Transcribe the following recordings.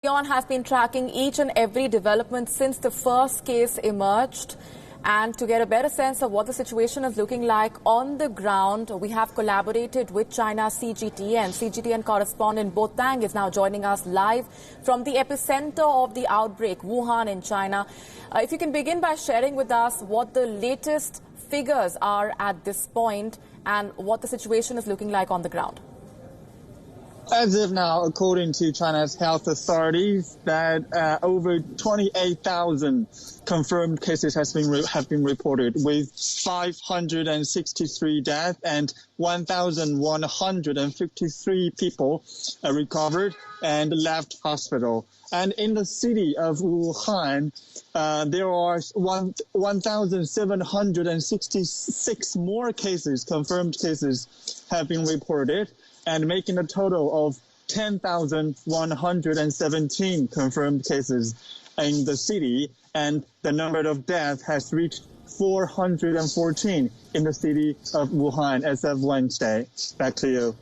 WION has been tracking each and every development since the first case emerged. And to get a better sense of what the situation is looking like on the ground, we have collaborated with China's CGTN. CGTN correspondent Bo Tang is now joining us live from the epicenter of the outbreak, Wuhan in China. If you can begin by sharing with us what the latest figures are at this point and what the situation is looking like on the ground. As of now, according to China's health authorities, that over 28,000 confirmed cases have been reported, with 563 deaths and 1,153 people recovered and left hospital. And in the city of Wuhan, there are 1,766 more cases, confirmed cases, have been reported, and making a total of 10,117 confirmed cases in the city, and the number of deaths has reached 414 in the city of Wuhan as of Wednesday. Back to you.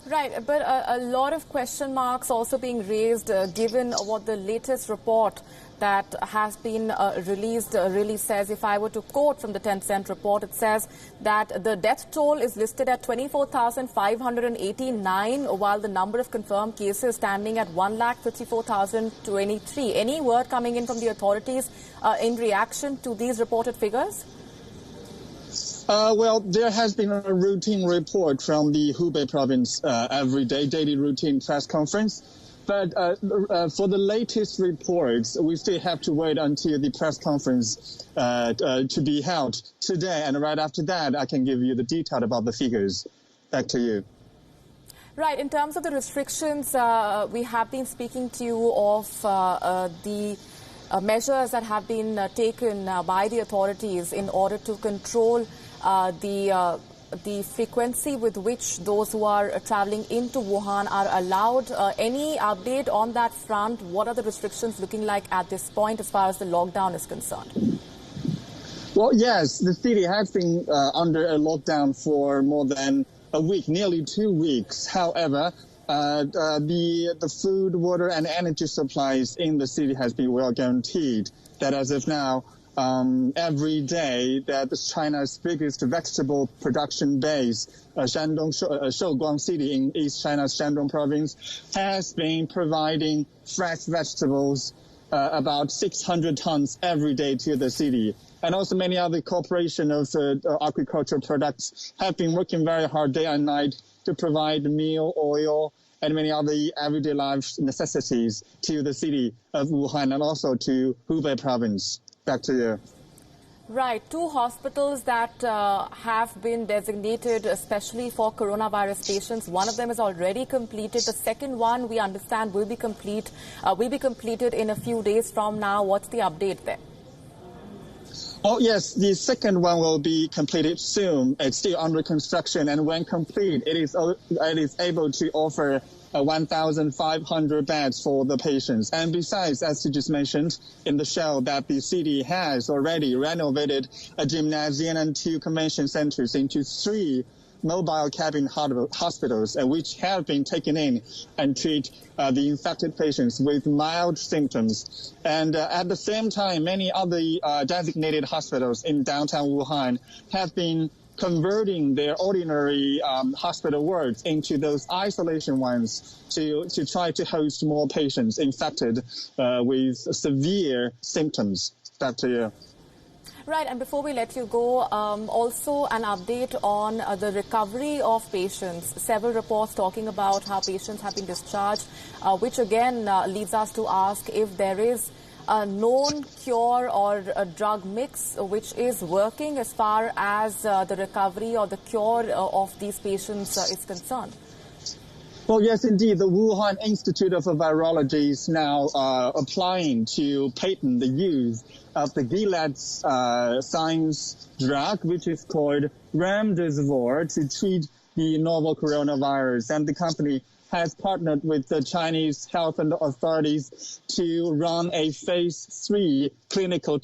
Right, but a lot of question marks also being raised given what the latest report that has been released really says. If I were to quote from the Tencent report, it says that the death toll is listed at 24,589, while the number of confirmed cases standing at 1,54,023. Any word coming in from the authorities in reaction to these reported figures? Well, there has been a routine report from the Hubei province every day, daily routine press conference. But for the latest reports, we still have to wait until the press conference to be held today. And right after that, I can give you the detail about the figures. Back to you. Right. In terms of the restrictions, we have been speaking to you of the measures that have been taken by the authorities in order to control the frequency with which those who are traveling into Wuhan are allowed. Any update on that front? What are the restrictions looking like at this point as far as the lockdown is concerned? Well, yes, the city has been under a lockdown for more than a week, nearly 2 weeks. However, the food, water and energy supplies in the city has been well guaranteed. That as of now, every day that China's biggest vegetable production base, Shouguang City in East China's Shandong province, has been providing fresh vegetables, about 600 tons every day to the city. And also many other corporations of agricultural products have been working very hard day and night to provide meal, oil, and many other everyday life necessities to the city of Wuhan and also to Hubei province. Back to you. Right. 2 hospitals that have been designated especially for coronavirus patients. One of them is already completed. The second one, we understand, will be completed in a few days from now. What's the update there? Oh, yes, the second one will be completed soon. It's still under construction, and when complete, it is able to offer 1,500 beds for the patients. And besides, as you just mentioned in the show, that the city has already renovated a gymnasium and 2 convention centers into 3 mobile cabin hospitals, which have been taken in and treat the infected patients with mild symptoms. And at the same time, many other designated hospitals in downtown Wuhan have been converting their ordinary hospital wards into those isolation ones to try to host more patients infected with severe symptoms. Back to you. Right, and before we let you go, also an update on the recovery of patients. Several reports talking about how patients have been discharged, which again leads us to ask if there is a known cure or a drug mix which is working as far as the recovery or the cure of these patients is concerned. Well, yes, indeed. The Wuhan Institute of Virology is now applying to patent the use of the Gilead's science drug, which is called remdesivir, to treat the novel coronavirus. And the company has partnered with the Chinese health authorities to run a phase 3 clinical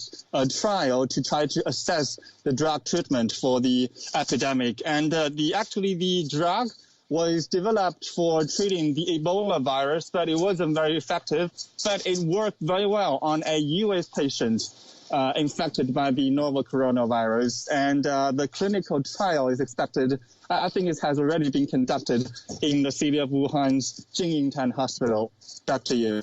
trial to try to assess the drug treatment for the epidemic. And the drug was developed for treating the Ebola virus, but it wasn't very effective. But it worked very well on a U.S. patient infected by the novel coronavirus. And the clinical trial is expected, I think it has already been conducted in the city of Wuhan's Jingyingtan Hospital. Back to you.